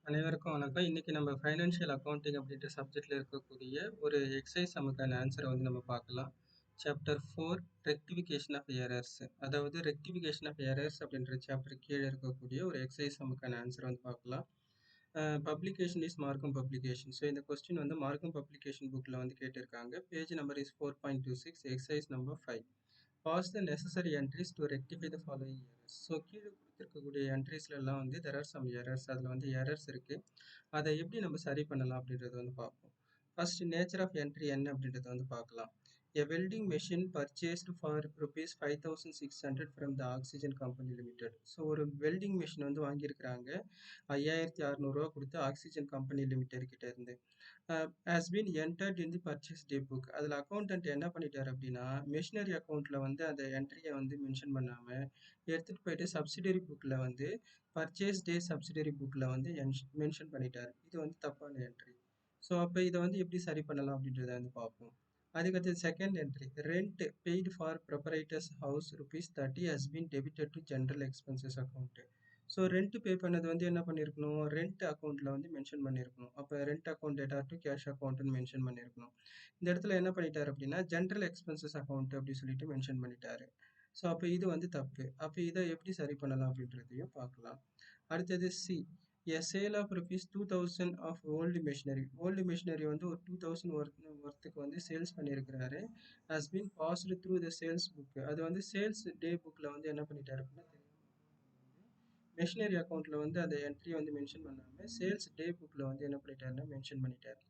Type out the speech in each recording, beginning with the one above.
அனைவருக்கும் வணக்கம். இன்னைக்கு நம்ம ஃபைனான்ஷியல் அக்கவுண்டிங் அப்படின்ற சப்ஜெக்ட்ல இருக்கக்கூடிய ஒரு எக்ஸசைஸ் நமக்கான ஆன்சரை வந்து நம்ம பார்க்கலாம். Chapter 4 rectification of errors. அதாவது ரெக்டிஃபிகேஷன் ஆஃப் எரர்ஸ் அப்படின்ற சாப்டர் கீழே இருக்கக்கூடிய ஒரு எக்ஸசைஸ் நமக்கான ஆன்சரை வந்து பார்க்கலாம். Publication is Margham publication. So இந்த கொஸ்டின் வந்து மார்க்கம் பப்ளிகேஷன் புக்கில் வந்து கேட்டிருக்காங்க. Page number is 4.26, exercise number 5. Pass the necessary entries to rectify the following errors. So கீழே கொடுத்துருக்கக்கூடிய என்ட்ரிஸ்லாம் வந்து there are some errors. அதில் வந்து எரர்ஸ் இருக்கு. அதை எப்படி நம்ம சரி பண்ணலாம் அப்படின்றத வந்து பார்ப்போம். ஃபர்ஸ்ட் நேச்சர் ஆஃப் என்ட்ரி என்ன அப்படின்றத வந்து பார்க்கலாம். A welding machine purchased for rupees 5600 from the Oxygen Company Limited. So ஒரு வெல்டிங் மிஷின் வந்து வாங்கியிருக்கிறாங்க 5600 கொடுத்து ஆக்சிஜன் கம்பெனி லிமிடெட் கிட்ட இருந்து. has been entered in the purchase day book. அதில் அக்கௌண்டன்ட் என்ன பண்ணிட்டார் அப்படின்னா மிஷினரி அக்கௌண்ட்டில் வந்து அந்த என்ட்ரியை வந்து மென்ஷன் பண்ணாமல் எடுத்துகிட்டு போயிட்டு சப்சிடரி புக்கில் வந்து பர்ச்சேஸ் டே சப்சிடரி புக்கில் வந்து மென்ஷன் பண்ணிட்டார். இது வந்து தப்பான என்ட்ரி. ஸோ அப்போ இதை வந்து எப்படி சரி பண்ணலாம் அப்படின்றத வந்து பார்ப்போம். அதுக்கடுத்து second entry rent paid for proprietors house ₹30 has been debited to general expenses account. So rent pay பண்ணது வந்து என்ன பண்ணியிருக்கணும், ரெண்ட் அக்கௌண்ட்டில் வந்து மென்ஷன் பண்ணியிருக்கணும். அப்போ rent account debtor to cash அக்கௌண்ட்னு மென்ஷன் பண்ணியிருக்கணும். இந்த இடத்துல என்ன பண்ணிட்டார் அப்படின்னா ஜென்ரல் எக்ஸ்பென்சஸ் அக்கௌண்ட் அப்படி சொல்லிட்டு மென்ஷன் பண்ணிட்டாரு. ஸோ அப்போ இது வந்து தப்பு. அப்போ இதை எப்படி சரி பண்ணலாம் அப்படின்றதையும் பார்க்கலாம். அடுத்தது C a sale of rupees 2000 of old machinery. Old machinery வந்து ஒரு 2000 ஒர்த்துக்கு வந்து சேல்ஸ் பண்ணியிருக்கிறாரு. has been passed through the sales book. அது வந்து சேல்ஸ் டே புக்கில் வந்து என்ன பண்ணிட்டாரு அப்படின்னா மிஷினரி அக்கௌண்ட்டில் வந்து அந்த என்ட்ரியை வந்து மென்ஷன் பண்ணாமல் சேல்ஸ் டே புக்கில் வந்து என்ன பண்ணிட்டாருன்னா மென்ஷன் பண்ணிட்டார்.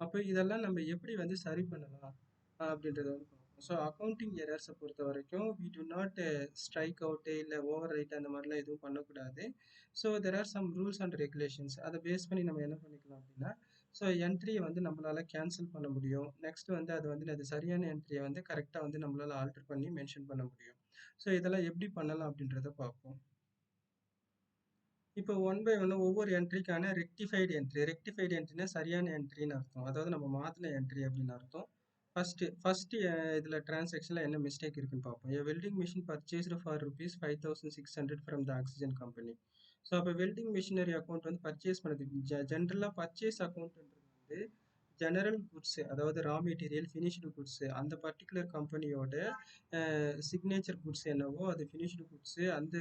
அப்போ இதெல்லாம் நம்ம எப்படி வந்து சரி பண்ணலாம் அப்படின்றத வந்து பார்ப்போம். ஸோ அக்கௌண்டிங் எரர்ஸை பொறுத்த வரைக்கும் we do not strike out இல்லை ஓவர் ரைட் அந்த மாதிரிலாம் எதுவும் பண்ணக்கூடாது. So there are some rules and regulations. அதை பேஸ் பண்ணி நம்ம என்ன பண்ணிக்கலாம் அப்படின்னா ஸோ என்ட்ரியை வந்து நம்மளால் கேன்சல் பண்ண முடியும். நெக்ஸ்ட் வந்து அது வந்து அது சரியான என்ட்ரியை வந்து கரெக்டாக வந்து நம்மளால் ஆல்டர் பண்ணி மென்ஷன் பண்ண முடியும். ஸோ இதெல்லாம் எப்படி பண்ணலாம் அப்படின்றத பார்ப்போம். இப்போ ஒன் பை ஒன் ஒவ்வொரு என்ட்ரிக்கான ரெக்டிஃபைடு என்ட்ரினா சரியான என்ட்ரின்னு அர்த்தம். அதாவது நம்ம மாற்றின என்ட்ரி அப்படின்னு அர்த்தம். ஃபர்ஸ்ட் இதில் டிரான்சாக்ஷனில் என்ன மிஸ்டேக் இருக்குன்னு பார்ப்போம். Welding machine purchased for ₹5600 from the oxygen company. So அப்போ வெல்டிங் மிஷினரி அக்கௌண்ட் வந்து பர்ச்சேஸ் பண்ணது ஜென்ரலாக பர்ச்சேஸ் அக்கௌண்ட்ன்றது வந்து ஜெனரல் குட்ஸு, அதாவது ரா மெட்டீரியல் ஃபினிஷ்டு குட்ஸு, அந்த பர்டிகுலர் கம்பெனியோட சிக்னேச்சர் குட்ஸ் என்னவோ அது ஃபினிஷ்டு குட்ஸு, அந்த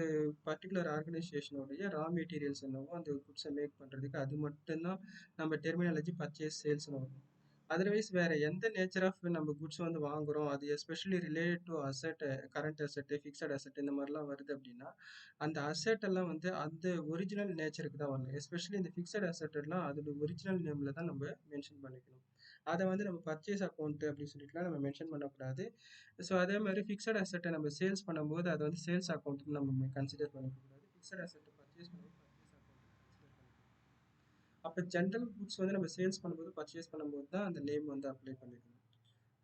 பர்டிகுலர் ஆர்கனைசேஷனோடைய ரா மெட்டீரியல்ஸ் என்னவோ அந்த குட்ஸை மேக் பண்ணுறதுக்கு அது மட்டும்தான் நம்ம டெர்மினாலஜி பர்ச்சேஸ் சேல்ஸ்னு வரும். அதர்வைஸ் வேறு எந்த நேச்சர் ஆஃப் நம்ம குட்ஸ் வந்து வாங்குகிறோம் அது especially related to asset, current அசட்டு, ஃபிக்ஸட் அசட் இந்த மாதிரிலாம் வருது அப்படின்னா அந்த அசட் எல்லாம் வந்து அந்த ஒரிஜினல் நேச்சருக்கு தான் வரணும். எஸ்பெஷலி இந்த ஃபிக்ஸட் அசட் எல்லாம் அதோட ஒரிஜினல் நேமில் தான் நம்ம மென்ஷன் பண்ணிக்கணும். அதை வந்து நம்ம பர்ச்சேஸ் அக்கௌண்ட் அப்படின்னு சொல்லிட்டுலாம் நம்ம மென்ஷன் பண்ணக்கூடாது. ஸோ அதே மாதிரி ஃபிக்ஸட் அசட்டை நம்ம சேல்ஸ் பண்ணும்போது அதை வந்து சேல்ஸ் அக்கௌண்ட்டுன்னு நம்ம கன்சிடர் பண்ணிக்கக்கூடாது. ஃபிக்ஸட் அசட்டை பர்ச்சேஸ் பண்ணும்போது பர்ச்சேஸ் அக்கௌண்ட் கன்சிடர் பண்ணிக்கணும். அப்போ ஜென்ரல் குட்ஸ் வந்து நம்ம சேல்ஸ் பண்ணும்போது பர்ச்சேஸ் பண்ணும்போது தான் அந்த நேம் வந்து அப்ளை பண்ணிக்கணும்.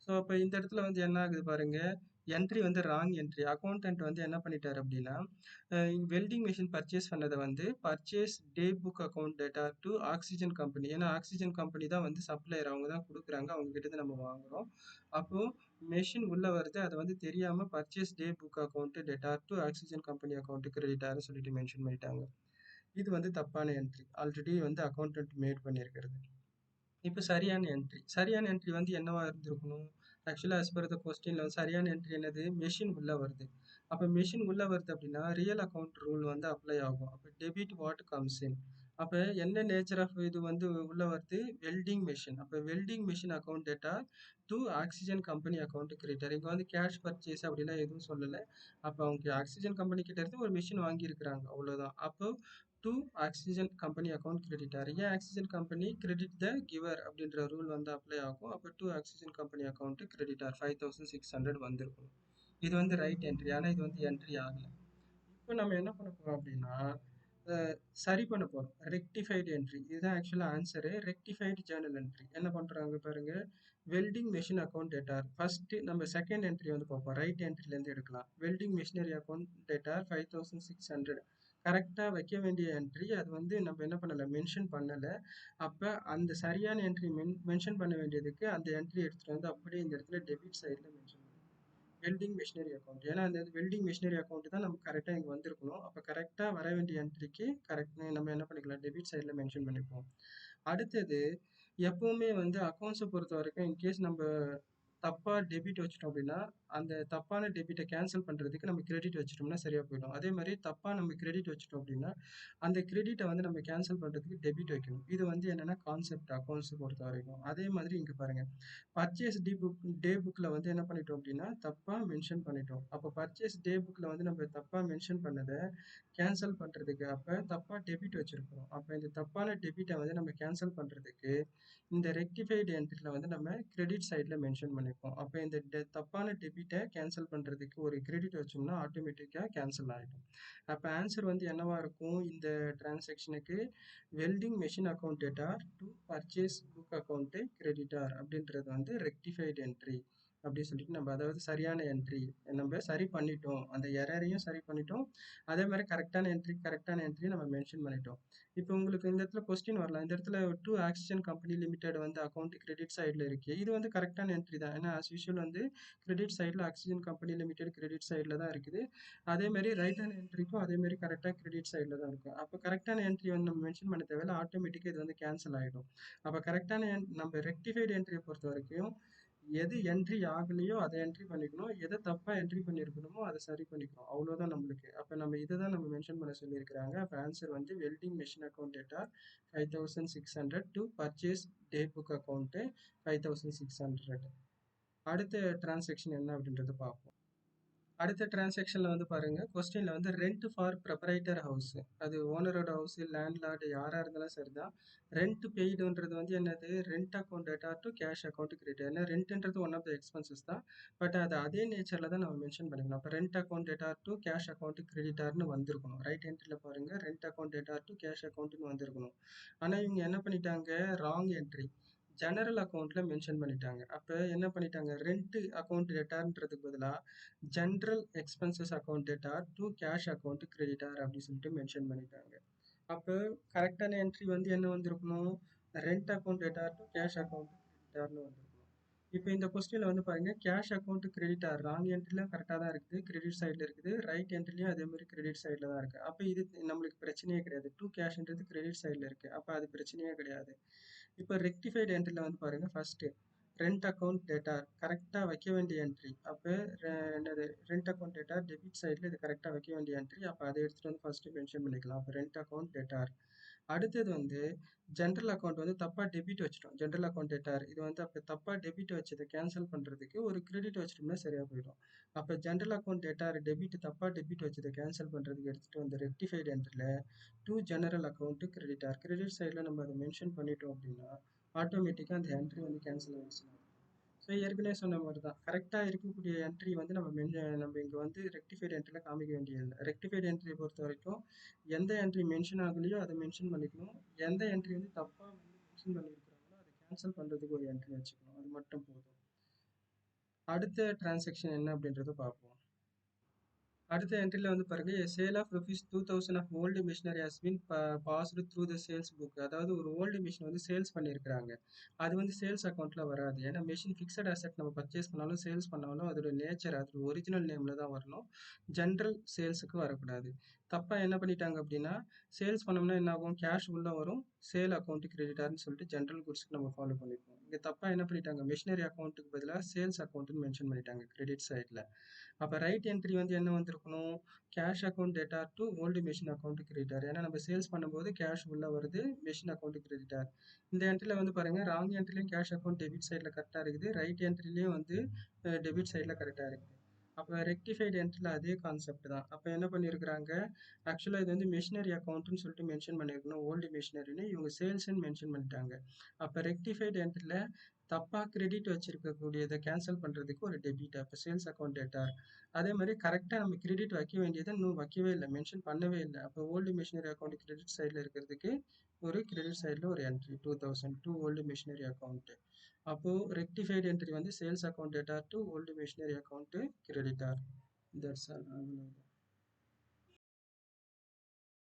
ஸோ அப்போ இந்த இடத்துல வந்து என்ன ஆகுது பாருங்க, என்ட்ரி வந்து ராங் என்ட்ரி. அக்கௌண்டன்ட் வந்து என்ன பண்ணிட்டார் அப்படின்னா வெல்டிங் மிஷின் பர்ச்சேஸ் பண்ணதை வந்து purchase day book account debtor to oxygen company. ஏன்னா ஆக்சிஜன் கம்பெனி தான் வந்து சப்ளையர், அவங்க தான் கொடுக்குறாங்க, அவங்க கிட்ட நம்ம வாங்குறோம். அப்போ மெஷின் உள்ள வருது, அதை வந்து தெரியாம purchase day book account debtor to oxygen company account கிரெடிட்டார்னு சொல்லிட்டு மென்ஷன் பண்ணிட்டாங்க. இது வந்து தப்பான என்ட்ரி, ஆல்ரெடி வந்து அக்கௌண்டன்ட் மேட் பண்ணியிருக்கிறது. இப்போ சரியான என்ட்ரி வந்து என்னவா இருந்திருக்கணும், ஆக்சுவலாக as per the கொஸ்டின்ல வந்து சரியான என்ட்ரி என்னது, மெஷின் உள்ள வருது. அப்போ மெஷின் உள்ள வருது அப்படின்னா ரியல் அக்கௌண்ட் ரூல் வந்து அப்ளை ஆகும். அப்போ டெபிட் வாட் கம்ஸ் இன். அப்போ என்ன நேச்சர் ஆஃப் இது வந்து உள்ள வருது, வெல்டிங் மிஷின். அப்போ welding machine account debtor to oxygen company account creditor. இங்கே வந்து கேஷ் பர்ச்சேஸ் அப்படிலாம் எதுவும் சொல்லலை. அப்போ அவங்க ஆக்சிஜன் கம்பெனி கிட்ட இருந்து ஒரு மிஷின் வாங்கியிருக்கிறாங்க, அவ்வளோதான். அப்போ to oxygen company account creditor. ஏன் oxygen company credit the giver அப்படின்ற ரூல் வந்து அப்ளை ஆகும். அப்போ to oxygen company account creditor 5600 வந்திருக்கணும். இது வந்து ரைட் என்ட்ரி, ஆனால் இது வந்து என்ட்ரி ஆகலை. இப்போ நம்ம என்ன பண்ண போகிறோம் அப்படின்னா சரி பண்ண போகிறோம். ரெக்டிஃபைடு என்ட்ரி இதுதான் ஆக்சுவலாக ஆன்சரு. ரெக்டிஃபைடு ஜேர்னல் என்ட்ரி என்ன பண்ணுறாங்க பாருங்க, வெல்டிங் மிஷின் அக்கௌண்ட் டேட்டார். ஃபர்ஸ்ட் நம்ம செகண்ட் என்ட்ரி வந்து பார்ப்போம், ரைட் என்ட்ரிலேருந்து எடுக்கலாம். வெல்டிங் மிஷினரி அக்கௌண்ட் டேட்டார் 5600 கரெக்டாக வைக்க வேண்டிய என்ட்ரி, அது வந்து நம்ம என்ன பண்ணலை, மென்ஷன் பண்ணலை. அப்போ அந்த சரியான என்ட்ரி மென்ஷன் பண்ண வேண்டியதுக்கு அந்த என்ட்ரி எடுத்துகிட்டு வந்து அப்படியே இந்த இடத்துல டெபிட் சைடில் மென்ஷன் பண்ணணும். Welding machinery account. ஏன்னா அந்த வெல்டிங் மிஷினரி அக்கௌண்ட் தான் நமக்கு கரெக்டாக இங்கே வந்திருக்கணும். அப்போ கரெக்டாக வர வேண்டிய என்ட்ரிக்கு கரெக்ட் நம்ம என்ன பண்ணிக்கலாம், டெபிட் சைடில் மென்ஷன் பண்ணிப்போம். அடுத்தது எப்பவுமே வந்து அக்கௌண்ட்ஸை பொறுத்த வரைக்கும் இன்கேஸ் நம்ம தப்பா டெபிட் வச்சுட்டோம் அப்படின்னா, அந்த தப்பான டெபிட்டை கேன்சல் பண்றதுக்கு நம்ம கிரெடிட் வச்சுட்டோம்னா சரியா போயிடும். அதே மாதிரி தப்பா நம்ம கிரெடிட் வச்சுட்டோம் அப்படின்னா, அந்த கிரெடிட்டை வந்து நம்ம கேன்சல் பண்றதுக்கு டெபிட் வைக்கணும். இது வந்து என்னன்னா கான்செப்ட் அக்கௌண்ட்ஸ் பொறுத்த வரைக்கும். அதே மாதிரி இங்க பாருங்க, பர்ச்சேஸ் டே புக்ல வந்து என்ன பண்ணிட்டோம் அப்படின்னா தப்பா மென்ஷன் பண்ணிட்டோம். அப்போ பர்ச்சேஸ் டே புக்ல வந்து நம்ம தப்பா மென்ஷன் பண்ணதை கேன்சல் பண்றதுக்கு அப்ப தப்பா டெபிட் வச்சிருக்கிறோம். அப்ப இந்த தப்பான டெபிட்டை வந்து நம்ம கேன்சல் பண்றதுக்கு இந்த ரெக்டிஃபைடு என்ட்ரில வந்து நம்ம கிரெடிட் சைடில் மென்ஷன் பண்ணிப்போம். அப்போ இந்த தப்பான டெபிட்டை கேன்சல் பண்ணுறதுக்கு ஒரு கிரெடிட் வச்சோம்னா ஆட்டோமேட்டிக்காக கேன்சல் ஆகிடும். அப்போ ஆன்சர் வந்து என்னவா இருக்கும் இந்த டிரான்சாக்ஷனுக்கு, welding machine account debtor to purchase book account creditor அப்படின்றது வந்து ரெக்டிஃபைடு என்ட்ரி அப்படின்னு சொல்லிட்டு நம்ம அதாவது சரியான என்ட்ரி நம்ம சரி பண்ணிட்டோம், அந்த எரரையும் சரி பண்ணிட்டோம், அதே மாதிரி கரெக்டான என்ட்ரி நம்ம மென்ஷன் பண்ணிட்டோம். இப்போ உங்களுக்கு இந்த இடத்துல கொஸ்டின் வரலாம், இந்த இடத்துல டூ ஆக்சிஜன் கம்பெனி லிமிடெட் வந்து அக்கௌண்ட் கிரெடிட் சைடில் இருக்கு, இது வந்து கரெக்டான என்ட்ரி தான். ஏன்னா ஆஸ் யூஷுவல் வந்து கிரெடிட் சைடில் ஆக்சிஜன் கம்பெனி லிமிடெட் கிரெடிட் சைடில் தான் இருக்குது. அதே மாதிரி ரைட்டான என்ட்ரிக்கும் அதே மாதிரி கரெக்டாக கிரெடிட் சைடில் தான் இருக்கும். அப்போ கரெக்டான என்ட்ரி வந்து நம்ம மென்ஷன் பண்ண தேவையில்ல, ஆட்டோமேட்டிக்காக இது வந்து கேன்சல் ஆகிடும். அப்போ கரெக்டான நம்ம ரெக்டிஃபைடு என்ட்ரியை பொறுத்த வரைக்கும் எது என்ட்ரி ஆகலையோ அதை என்ட்ரி பண்ணிக்கணும், எதை தப்பா என்ட்ரி பண்ணியிருக்கணுமோ அதை சரி பண்ணிக்கணும், அவ்வளோதான் நம்மளுக்கு. அப்போ நம்ம இதை தான் நம்ம மென்ஷன் பண்ண சொல்லியிருக்கிறாங்க. அப்போ ஆன்சர் வந்து welding machine account data 5600 to purchase day book account 5600. அடுத்த டிரான்சாக்ஷன் என்ன அப்படின்றத பார்ப்போம். அடுத்த டிரான்சாக்ஷன்ல வந்து பாருங்க, கொஸ்டின்ல வந்து ரெண்ட் ஃபார் ப்ரொப்ரைட்டர் ஹவுஸ், அது ஓனரோட ஹவுஸ் லேண்ட்லார்டு யாரா இருந்தாலும் சரிதான். ரெண்ட் பெய்டுன்றது வந்து என்னது, rent account debtor to cash account credit. ஏன்னா ரெண்ட்ன்றது ஒன் ஆஃப் த எக்ஸ்பென்சஸ் தான், பட் அது அதே நேச்சர்ல தான் நம்ம மென்ஷன் பண்ணிக்கணும். அப்போ rent account debtor to cash account கிரெடிட்டார்னு வந்திருக்கணும். ரைட் என்ட்ரில பாருங்க, rent account debtor to cash அக்கௌண்ட்னு வந்திருக்கணும். ஆனா இவங்க என்ன பண்ணிட்டாங்க, ராங் என்ட்ரி ஜெனரல் அக்கௌண்ட்ல மென்ஷன் பண்ணிட்டாங்க. அப்போ என்ன பண்ணிட்டாங்க, ரெண்ட் அக்கௌண்ட் டேட்டான்றதுக்கு பதிலாக general expenses account debtor to cash account creditor அப்படின்னு சொல்லிட்டு மென்ஷன் பண்ணிட்டாங்க. அப்போ கரெக்டான என்ட்ரி வந்து என்ன வந்திருக்கணும், rent account debtor to cash account கிரெடிட்டார்னு வந்திருக்கணும். இப்போ இந்த கொஸ்டின்ல வந்து பாருங்க, கேஷ் அக்கௌண்ட் கிரெடிட்டார் ராங் என்ட்ரிலும் கரெக்டாக தான் இருக்குது, கிரெடிட் சைடில் இருக்குது, ரைட் என்ட்ரிலையும் அதே மாதிரி கிரெடிட் சைடில் தான் இருக்குது. அப்போ இது நம்மளுக்கு பிரச்சனையே கிடையாது, டூ கேஷ்ன்றது கிரெடிட் சைடில் இருக்குது, அப்போ அது பிரச்சனையே கிடையாது. இப்போ ரெக்டிஃபைடு என்ட்ரியில் வந்து பாருங்க, ஃபர்ஸ்ட் ரெண்ட் அக்கௌண்ட் டேட்டா கரெக்டாக வைக்க வேண்டிய என்ட்ரி. அப்போ என்னது, ரெண்ட் அக்கௌண்ட் டேட்டா டெபிட் சைடில் இது கரெக்டாக வைக்க வேண்டிய என்ட்ரி. அப்போ அதை எடுத்துகிட்டு வந்து ஃபர்ஸ்ட் மென்ஷன் பண்ணிக்கலாம். அப்போ ரெண்ட் அக்கௌண்ட் டேட்டார். அடுத்தது வந்து ஜென்ரல் அக்கௌண்ட் வந்து தப்பாக டெபிட் வச்சிட்டோம், ஜென்ரல் அக்கௌண்ட் டேட்டார் இது வந்து அப்போ தப்பாக டெபிட் வச்சதை கேன்சல் பண்ணுறதுக்கு ஒரு கிரெடிட் வச்சிட்டோம்னா சரியாக போயிடும். அப்போ ஜென்ரல் அக்கௌண்ட் டேட்டார் டெபிட் தப்பாக டெபிட் வச்சதை கேன்சல் பண்ணுறதுக்கு எடுத்துகிட்டு வந்து ரெக்டிஃபைடு என்ட்ரியில் to general account creditor credit சைடில் நம்ம அதை மென்ஷன் பண்ணிட்டோம் அப்படின்னா ஆட்டோமேட்டிக்காக அந்த என்ட்ரி வந்து கேன்சல் ஆகிடுச்சு. ஸோ ஏற்கனவே சொன்ன மாதிரி தான், கரெக்டாக இருக்கக்கூடிய என்ட்ரி வந்து நம்ம இங்கே வந்து ரெக்டிஃபைடு என்ட்ரியில் காமிக்க வேண்டியதில்லை. ரெக்டிஃபைடு என்ட்ரியை பொறுத்த வரைக்கும் எந்த என்ட்ரி மென்ஷன் ஆகலையோ அதை மென்ஷன் பண்ணிக்கணும், எந்த என்ட்ரி வந்து தப்பாக வந்து மென்ஷன் பண்ணியிருக்கிறாங்களோ அதை கேன்சல் பண்ணுறதுக்கு ஒரு என்ட்ரி வச்சுக்கணும், அது மட்டும் போதும். அடுத்த டிரான்சாக்ஷன் என்ன அப்படின்றத பார்ப்போம். அடுத்த என்ட்ரியில் வந்து பாருங்க, sale of ₹2000 of old machinery has been passed through the sales book. அதாவது ஒரு ஓல்டு மிஷின் வந்து சேல்ஸ் பண்ணியிருக்கிறாங்க, அது வந்து சேல்ஸ் அக்கௌண்ட்டில் வராது. ஏன்னா மிஷின் ஃபிக்ஸட் அசெட், நம்ம பர்ச்சேஸ் பண்ணாலும் சேல்ஸ் பண்ணாலும் அதோட நேச்சர் அதோட ஒரிஜினல் நேமில் தான் வரணும், ஜென்ரல் சேல்ஸுக்கு வரக்கூடாது. தப்பாக என்ன பண்ணிட்டாங்க அப்படின்னா, சேல்ஸ் பண்ணோம்னா என்ன ஆகும், கேஷ் உள்ளே வரும், சேல் அக்கௌண்ட் கிரெடிட்டார்னு சொல்லிட்டு ஜென்ரல் குட்ஸ்க்கு நம்ம ஃபாலோ பண்ணிப்போம். இங்கே தப்பாக என்ன பண்ணிட்டாங்க, மிஷினரி அக்கௌண்ட்டுக்கு பதிலாக சேல்ஸ் அக்கௌண்ட்டுன்னு மென்ஷன் பண்ணிட்டாங்க கிரெடிட் சைடில். அப்போ ரைட் என்ட்ரி வந்து என்ன வந்திருக்கணும், cash account debtor to old machine account creditor. ஏன்னா நம்ம சேல்ஸ் பண்ணும்போது கேஷ் உள்ள வருது, மெஷின் அக்கௌண்ட் கிரெடிட்டார். இந்த என்ட்ரியில் வந்து பாருங்க, ராங் என்ட்ரிலையும் கேஷ் அக்கௌண்ட் டெபிட் சைடில் கரெக்டாக இருக்குது, ரைட் என்ட்ரிலையும் வந்து டெபிட் சைடில் கரெக்டாக இருக்குது. அப்போ ரெக்டிஃபைடு என்ட்ரியில் அதே கான்செப்ட் தான். அப்போ என்ன பண்ணியிருக்கிறாங்க, ஆக்சுவலாக இது வந்து மிஷினரி அக்கௌண்ட்னு சொல்லிட்டு மென்ஷன் பண்ணியிருக்கணும், ஓல்டு மிஷினரின்னு இவங்க சேல்ஸ்ன்னு மென்ஷன் பண்ணிட்டாங்க. அப்போ ரெக்டிஃபைடு என்ட்ரியில் தப்பாக கிரெடிட் வச்சிருக்கக்கூடியதை கேன்சல் பண்ணுறதுக்கு ஒரு டெபிட், அப்போ சேல்ஸ் அக்கௌண்ட் டேட்டா. அதே மாதிரி கரெக்டாக நம்ம கிரெடிட் வைக்க வேண்டியதை இன்னும் வைக்கவே இல்லை, மென்ஷன் பண்ணவே இல்லை. அப்போ ஓல்டு மிஷினரி அக்கௌண்ட் கிரெடிட் சைடில் இருக்கிறதுக்கு ஒரு கிரெடிட் சைடில் ஒரு entry 2000 to old machinery account. அப்போது ரெக்டிஃபைடு என்ட்ரி வந்து sales account debtor to old machinery account creditor. That's all.